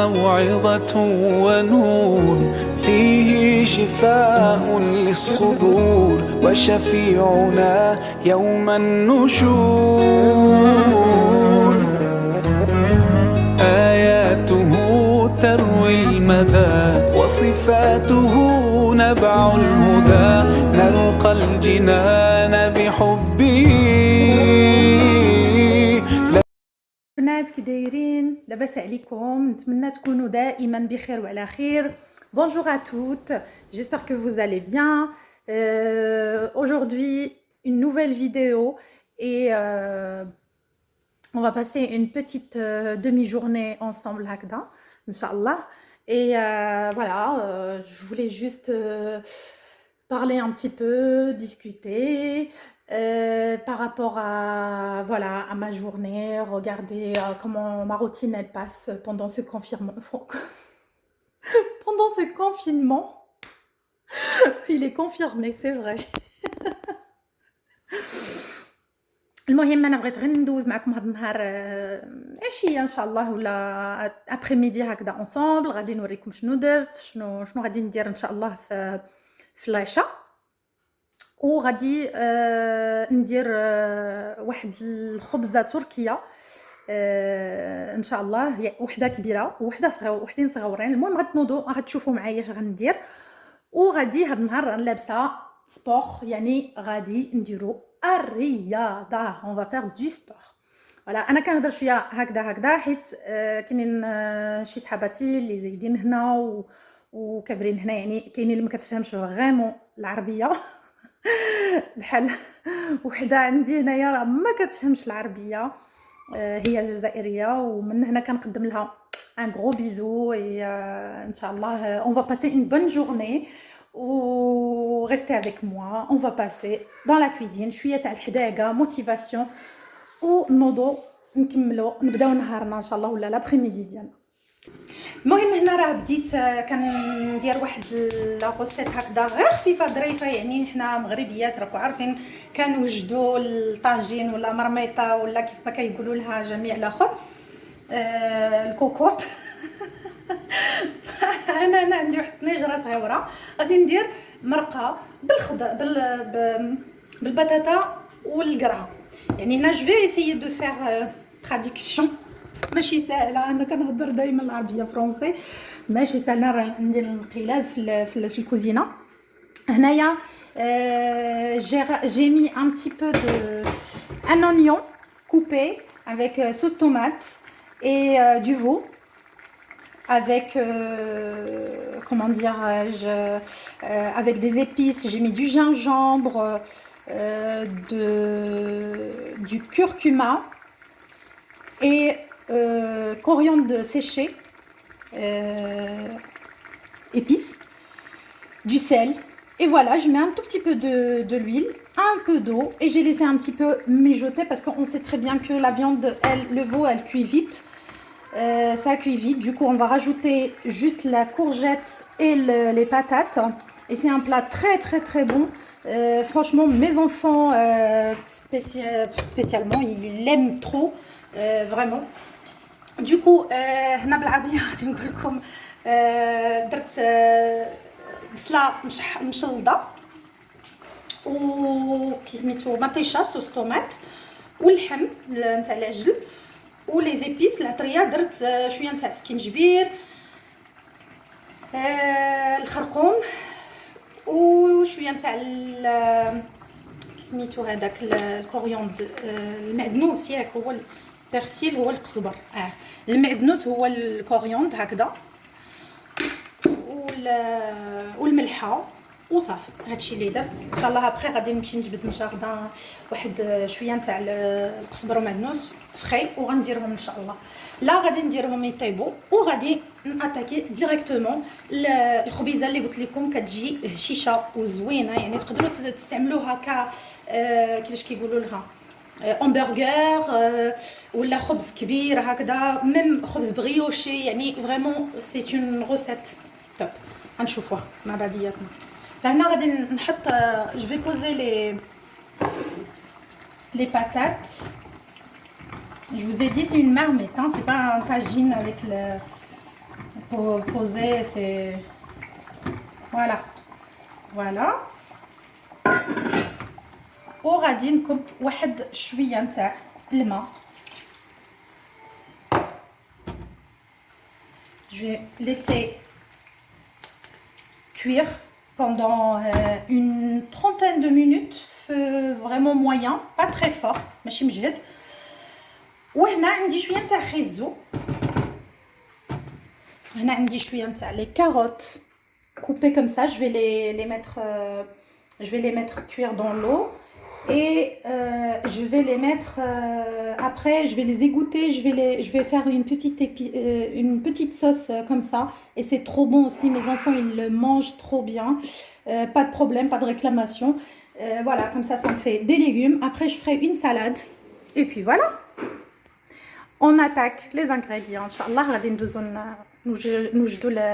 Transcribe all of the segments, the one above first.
موعظة ونور فيه شفاء للصدور وشفيعنا يوم النشور آياته تروي المدى وصفاته نبع الهدى نلقى الجنان بحبه. بنات كي دايرين؟ لاباس عليكم؟ نتمنى تكونوا دائما بخير وعلى خير. Bonjour à toutes, j'espère que vous allez bien. Aujourd'hui une nouvelle vidéo et on va passer une petite demi-journée ensemble هكذا Inch'Allah. Et voilà, je voulais juste parler un petit peu, discuter par rapport à, voilà, à ma journée, regarder comment ma routine elle passe pendant ce confinement. Pendant ce confinement. Il est confirmé, c'est vrai. المهم انا بغيت غير ندوز معكم هذا النهار عشيه ان شاء الله ولا ابري ميدي هكذا اونصومبل. غادي نوريكم شنو درت، شنو غادي ندير ان شاء الله في العشاء. وغادي ندير واحد الخبزه تركيه ان شاء الله، هي وحده كبيره ووحده صغيره وحدين صغورين. المهم غتنوضوا غتشوفوا معايا اش غندير. وغادي هاد النهار لابسه سبور، يعني غادي نديرو الرياضه، on va faire du sport. فوالا انا كنهضر شويه هكذا حيت كاينين شي صحاباتي اللي زايدين هنا وكابرين هنا، يعني كاينين اللي ما كتفهمش فريمون العربيه بحال وحده عندي هنايا راه ما كتفهمش العربيه، هي جزائريه، ومن هنا كنقدم لها un gros bisou et Inch'Allah on va passer une bonne journée ou restez avec moi. On va passer dans la cuisine شويه تاع الحداقه موتيفاسيون ونوضو نكملوا نبداو نهارنا ان شاء الله ولا لابري ميدي ديالنا. المهم هنا راه بديت كندير واحد لاغوسيت هكذا غير خفيفه ظريفه، يعني حنا مغربيات راكم عارفين كنوجدوا الطاجين ولا مرميطه ولا كيف ما كيقولوا لها جميع الاخر الكوكوط. انا عندي واحد الطنجره صغيره غادي ندير مرقه بالخضر بالبطاطا والقرعه. يعني هنا جو في ايسيي دو فير تراديكسيون، ماشي ساهله، انا كنهضر دائما العربيه فرونسي ماشي ساهله، راه ندير الانقلاب في الكوزينه. هنايا j'ai mis un petit peu un oignon coupé avec sauce tomate et du veau avec comment dirais-je, avec des épices. J'ai mis du gingembre, du curcuma et coriandre séché, épices, du sel. Et voilà, je mets un tout petit peu de l'huile, un peu d'eau et j'ai laissé un petit peu mijoter parce qu'on sait très bien que la viande, le veau, elle cuit vite. Ça cuit vite, du coup on va rajouter juste la courgette et les patates et c'est un plat très très très bon. Franchement mes enfants spécialement ils l'aiment trop, vraiment. Du coup هنا بالعربيه غادي نقول لكم درت بصله مشلضه وكي سميتو مطيشه صوص طوماط واللحم نتاع العجل ولي زيبيس العطريه. درت شويه نتاع السكينجبير، الخرقوم وشويه نتاع كي سميتو هذاك الكوريوند، المعدنوس ياك هو البرسيل هو القزبر، المعدنوس هو الكوريوند هكذا، والملحه وصافي. هادشي اللي درت. ان شاء الله ابخي غادي نمشي نجبد من جاردان واحد شويه نتاع القزبر ومعدنوس فخي وغنديرهم ان شاء الله. لا غادي نديرهم يطيبوا وغادي ناتاكي ديريكتومون الخبيزه اللي قلت لكم كتجي هشيشه وزوينه، يعني تقدروا تستعملوها كيفاش كيقولوا لها همبرغر ولا خبز كبير هكذا، ميم خبز بريوشي، يعني فريمون سي اون روسيت توب. غنشوفوها مع بعضياتنا. فهنا غادي نحط جو في بوزي les patates. Je vous ai dit c'est une marmite, hein, c'est pas un tagine avec pour poser, c'est voilà. وغادي نكب واحد شويه نتاع الماء. Je vais laisser cuire pendant une trentaine de minutes, feu vraiment moyen, pas très fort, ماشي مجهد. وهنا عندي شويه نتاع خيزو. هنا عندي شويه نتاع les carottes coupées comme ça. Je vais les mettre cuire dans l'eau. Et je vais les mettre après, je vais les égoutter, je vais faire une petite sauce comme ça, et c'est trop bon aussi. Mes enfants ils le mangent trop bien, pas de problème, pas de réclamation. Voilà, comme ça me fait des légumes. Après je ferai une salade et puis voilà. On attaque les ingrédients. Inch'Allah غادي نوجدوا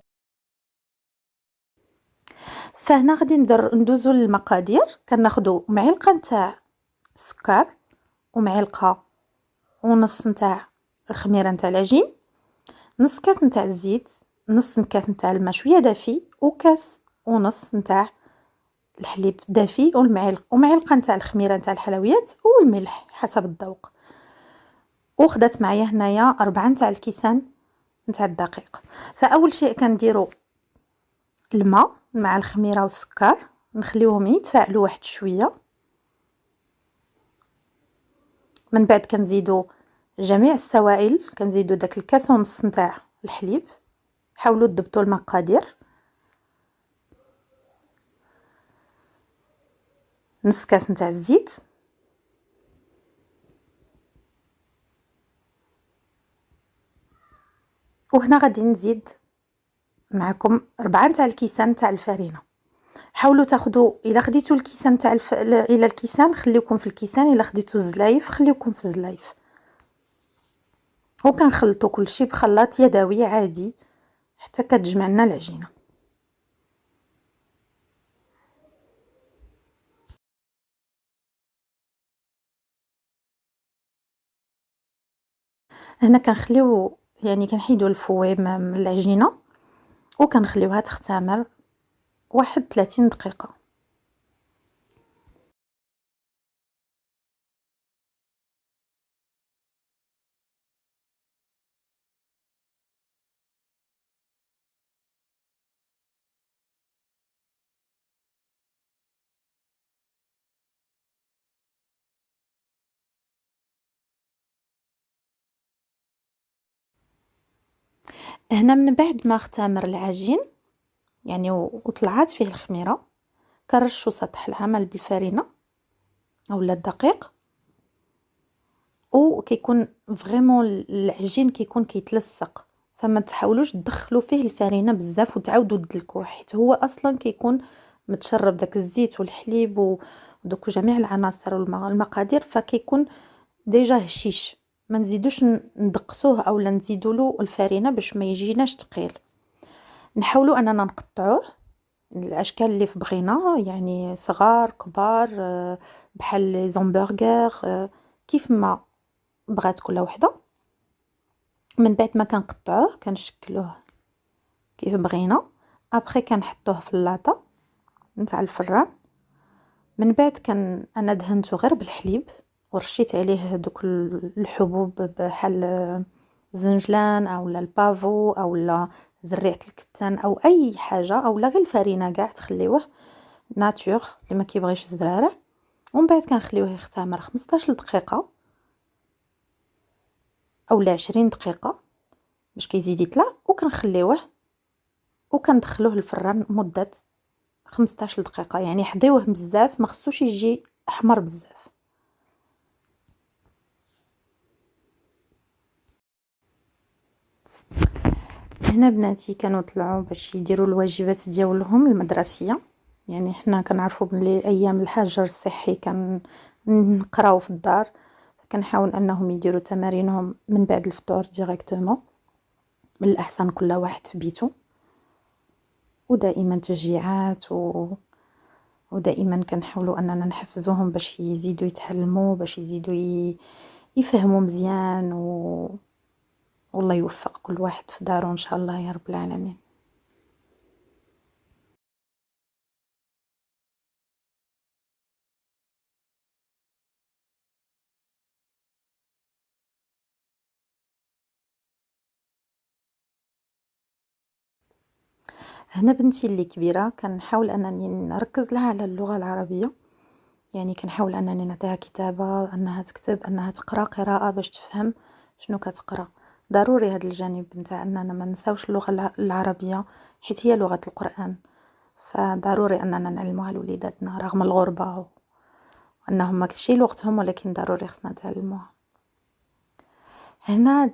فهنا غادي ندوزو للمقادير. كناخدو معلقه نتاع السكر ومعلقه ونص نتاع الخميره نتاع العجين، نص كاس نتاع الزيت، نص كاس نتاع الماء شويه دافي، وكاس ونص نتاع الحليب دافي، ومعلقه نتاع الخميره نتاع الحلويات، والملح حسب الذوق. وخدات معايا هنايا 4 نتاع الكيسان نتاع الدقيق. فاول شيء كنديرو الماء مع الخميره والسكر، نخليوهم يتفاعلوا واحد شويه. من بعد كنزيدو جميع السوائل، كنزيدو داك الكاس ونص نتاع الحليب. حاولوا تضبطوا المقادير. نص كاس نتاع الزيت، وهنا غادي نزيد معكم 4 نتاع الكيسان تاع الفرينه. حاولوا تاخذوا، الا خديتوا الكيسان تاع الى الكيسان خليكم في الكيسان، الا خديتوا الزلايف خليكم في الزلايف. وكنخلطوا كلشي بخلاط يدوي عادي حتى كتجمع لنا العجينه. هنا كنخليو يعني كنحيدوا الفوي من العجينه وكنخليوها تختمر واحد 30 دقيقه. هنا من بعد ما اختمر العجين يعني وطلعت فيه الخميره، كنرشوا سطح العمل بالفرينه اولا الدقيق، وكيكون فريمون العجين كيكون كيتلصق، فما تحاولوش تدخلوا فيه الفرينه بزاف وتعاودوا تدلكوه، حيت هو اصلا كيكون متشرب داك الزيت والحليب ودوك جميع العناصر والمقادير، فكيكون ديجا هشيش. ما نزيدوش ندقسوه اولا نزيدوا له الفرينه باش ما يجيناش ثقيل. نحاولوا اننا نقطعوه الاشكال اللي بغينا، يعني صغار كبار بحال لي زامبرغر كيف ما بغات كل وحده. من بعد ما كنقطعوه كنشكلوه كيف بغينا، ابري كنحطوه في اللاطه نتاع الفران. من بعد انا دهنته غير بالحليب ورشيت عليه دوك الحبوب بحال الزنجلان اولا البافو اولا زريعه الكتان او اي حاجه، اولا غير الفرينه كاع تخليوه ناتور اللي ما كيبغيش الزرارع. ومن بعد كنخليوه يختمر 15 دقيقه اولا 20 دقيقه باش كيزيد يطلع، وكنخليوه وكندخلوه للفران مده 15 دقيقه. يعني حضيوه بزاف، ما خصوش يجي احمر بزاف. هنا بناتي كانوا طلعوا باش يديروا الواجبات ديالهم المدرسيه، يعني حنا كنعرفوا بلي ايام الحجر الصحي كان نقراو في الدار، كنحاول انهم يديروا تمارينهم من بعد الفطور ديريكتومون، من الاحسن كل واحد في بيته. ودائما تشجيعات ودائما كنحاولوا اننا نحفزوهم باش يزيدوا يتعلموا، باش يزيدوا يفهموا مزيان والله يوفق كل واحد في داره ان شاء الله يا رب العالمين. هنا بنتي اللي كبيرة كنحاول انني نركز لها على اللغة العربية، يعني كنحاول انني نعطيها كتابة، انها تكتب، انها تقرا قراءة باش تفهم شنو كتقرا. ضروري هذا الجانب نتاع اننا ما نساوش اللغة العربية حيت هي لغة القرآن، فضروري اننا نعلموها لوليداتنا رغم الغربة وانهم ماشي لغتهم، ولكن ضروري خصنا نتعلموها. هنا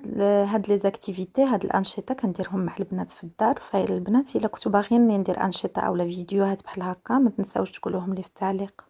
هاد لي زاكتيفيتي، هاد الانشطه كنديرهم مع البنات في الدار. فالبنات الا كنتو باغيين ندير انشطه اولا فيديوهات بحال هكا ما تنساوش تقولوهم لي في التعليق.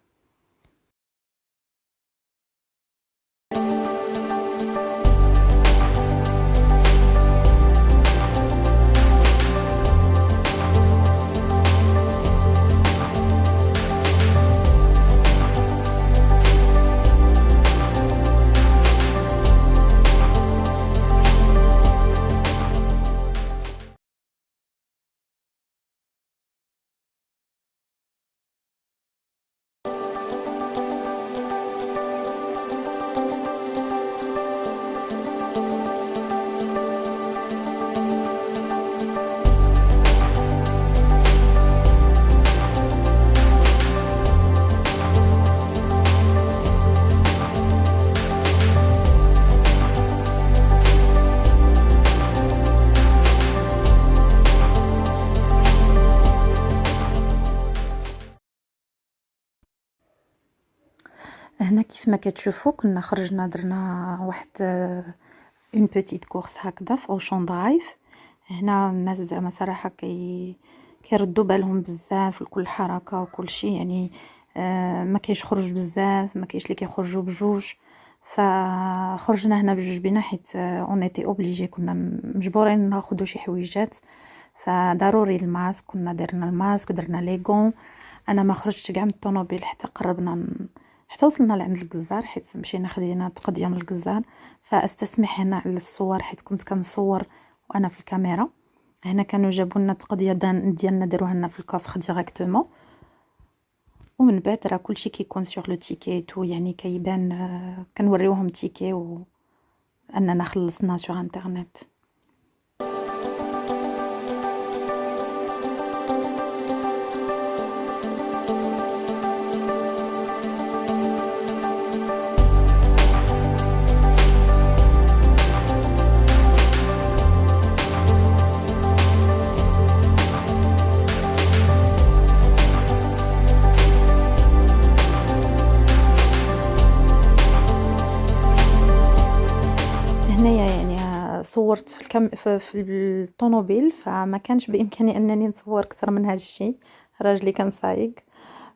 هنا كيف ما كتشوفوا كنا خرجنا درنا واحد اون بوتيت كورس هكذا في اوشون درايف. هنا الناس زعما صراحه كيردوا بالهم بزاف لكل حركه وكل شيء، يعني ما كاينش خروج بزاف، ما كاينش اللي كيخرجوا بجوج. فخرجنا هنا بجوج بينا حيت اون ايتي اوبليجي، كنا مجبورين ناخذوا شي حويجات، فضروري الماسك. كنا درنا الماسك، درنا لي غون. انا ما خرجتش كاع من الطوموبيل حتى قربنا حتى وصلنا لعند الجزار، حيت مشينا خدينا تقضيه من الجزار. فاستسمح هنا على الصور حيت كنت كنصور وانا في الكاميرا. هنا كانوا جابوا لنا التقضيه ديالنا داروها لنا في الكافخ ديريكتومون، ومن بعد راه كلشي كيكون سور لو تيكيت، يعني كيبان كنوريوهم تيكي واننا خلصنا سور انترنت. هنايا يعني صورت في الطوموبيل، فما كانش بامكاني انني نصور اكثر من هذا الشيء، راجلي كان سايق.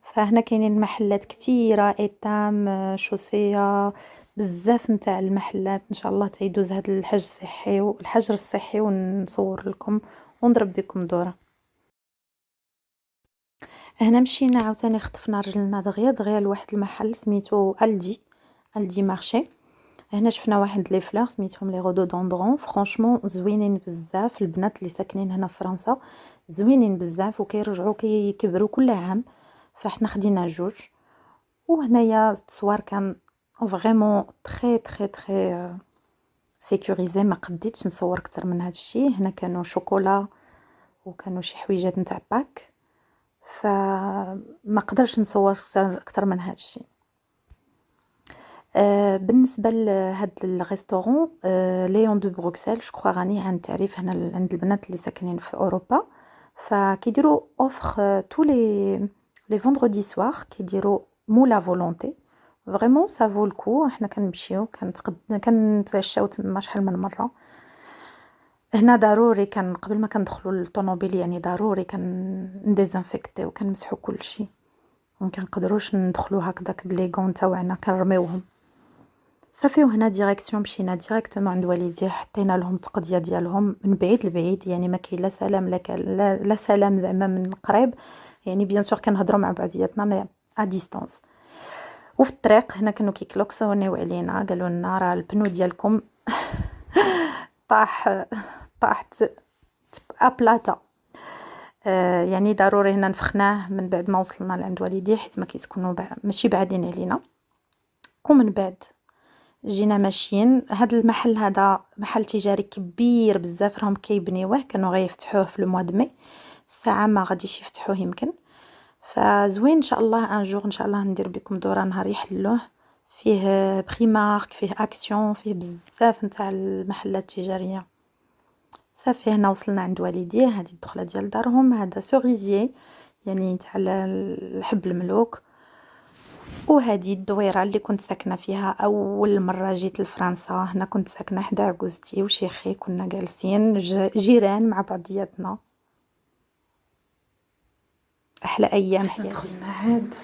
فهنا كاينين محلات كثيره، ايتام، شوسيه، بزاف نتاع المحلات. ان شاء الله تيدوز هذا الحجر الصحي ونصور لكم ونضرب بكم دوره. هنا مشينا عاوتاني خطفنا رجلنا دغيا دغيا لواحد المحل سميتو الدي مارشي. هنا شفنا واحد لي فلور سميتهم لي رودودوندرون. فرانشمون زوينين بزاف، البنات اللي ساكنين هنا في فرنسا زوينين بزاف وكيرجعوا كيكبروا كل عام، فاحنا خدينا جوج. وهنايا التصوير كان فريمون تري تري تري سيكوريزي، ما قديتش نصور اكثر من هذا الشيء. هنا كانوا شوكولا وكانوا شي حويجات نتاع باك، فما قدرش نصور اكثر من هذا الشيء. بالنسبه لهاد الريستورون ليون دو بروكسل، جو كخوا غني عن التعريف هنا عند البنات اللي ساكنين في اوروبا. فكيديروا اوفر تو لي فوندردي سوار، كيديروا مولا فولونتي. فريمون سا فو الكو، حنا كنمشيو كنتعشاو تما شحال من مره. هنا ضروري كان قبل ما كندخلوا للطوموبيل، يعني ضروري نديزانفيكتيو، كنمسحوا كل شيء، ما كنقدروش ندخلوا هكذاك بلي غون تاعنا كنرميوهم صافي. وهنا ديريكسيون مشينا ديريكتومون عند والدي، حطينا لهم التقضيه ديالهم من بعيد لبعيد، يعني ما كاين لا سلام لا سلام زعما من قريب، يعني بيان سور كنهضروا مع بعضياتنا مي ا ديستانس. وفي الطريق هنا كانوا كيكلوكسونيو علينا، قالوا لنا راه البنو ديالكم طاح ابلاطه. يعني ضروري هنا نفخناه من بعد ما وصلنا لعند والديه، حيت ما كيسكنوا ماشي بعادين علينا. ومن بعد جينا ماشيين. هذا المحل هذا محل تجاري كبير بزاف، راهم كيبنيوه، كانوا غيفتحوه في الموا د مي، الساعه ما غاديش يفتحوه يمكن. فزوين ان شاء الله ان جور ان شاء الله ندير بكم دوره نهار يحلوه. فيه بريمارك، فيه اكسيون، فيه بزاف نتاع المحلات التجاريه. صافي هنا وصلنا عند والديه. هذه الدخله ديال دارهم. هذا سوريزيي يعني تاع الحب الملوك. وهذه الدويره اللي كنت ساكنه فيها اول مره جيت لفرنسا. هنا كنت ساكنه حدا عكوزتي وشيخي، كنا جالسين جيران مع بعضياتنا. احلى ايام حياتي. دخلنا عاد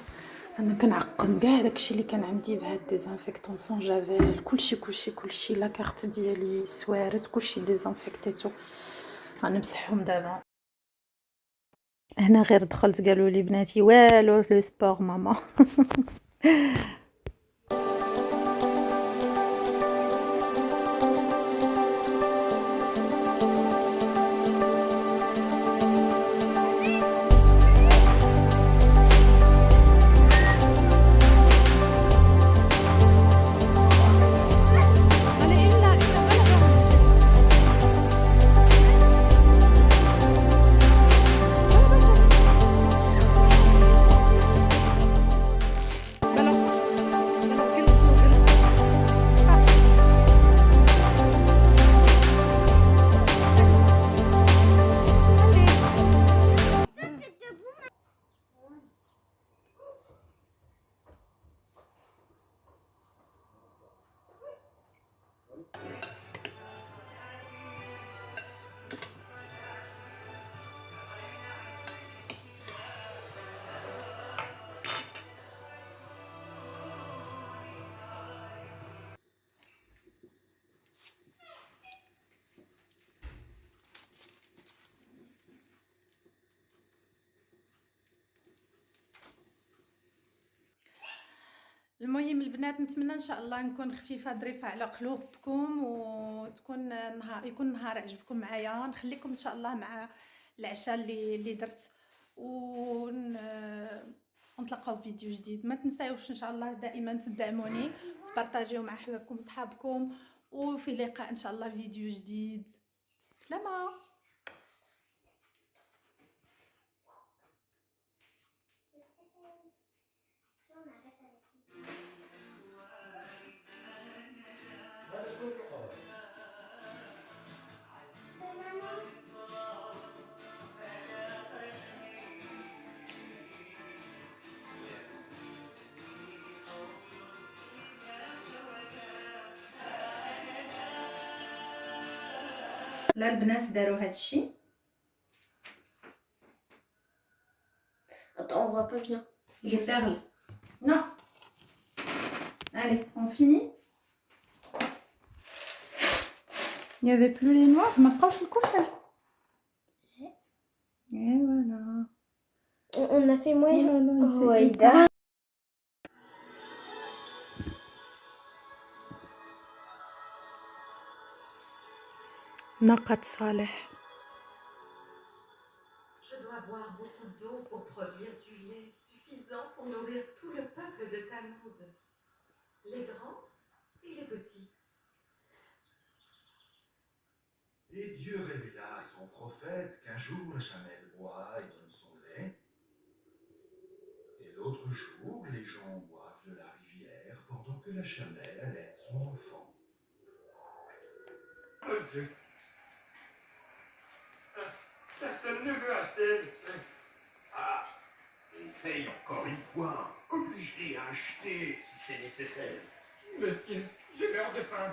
انا كنعقم كاع داكشي اللي كان عندي بهاد ديزانفيكتون سون جافيل، كلشي لا كارت ديالي، السوارت، كلشي ديزانفيكتيتو. غنمسحهم دابا. هنا غير دخلت قالوا لي بناتي والو لو سبور ماما. المهم البنات، نتمنى ان شاء الله نكون خفيفه ظريفه على قلوبكم، وتكون يكون نهار عجبكم معايا. نخليكم ان شاء الله مع العشاء اللي درت، ونتلاقاو في فيديو جديد. ما تنساوش ان شاء الله دائما تدعموني، تبارطاجيو مع احبابكم وصحابكم، وفي لقاء ان شاء الله فيديو جديد. سلامه. لا البنات داروا هادشي. Attends, on voit pas bien. Je perle. Non. Allez, on finit. Il n'y avait plus les noix, je m'approche le couchel. Et voilà. On a fait moyen. Oh là là, il s'est Ouais, éteint. ناقة صالح. Je dois boire beaucoup d'eau pour produire du lait suffisant pour nourrir tout le peuple de Talmud, les grands et les petits. Et Dieu révéla à son prophète qu'un jour la chamelle boit et donne son lait, et l'autre jour les gens boivent de la rivière pendant que la chamelle allait son enfant. Personne ne veut acheter. Ah, essaye encore une fois. Obligé à acheter si c'est nécessaire. Monsieur, j'ai l'heure de faim.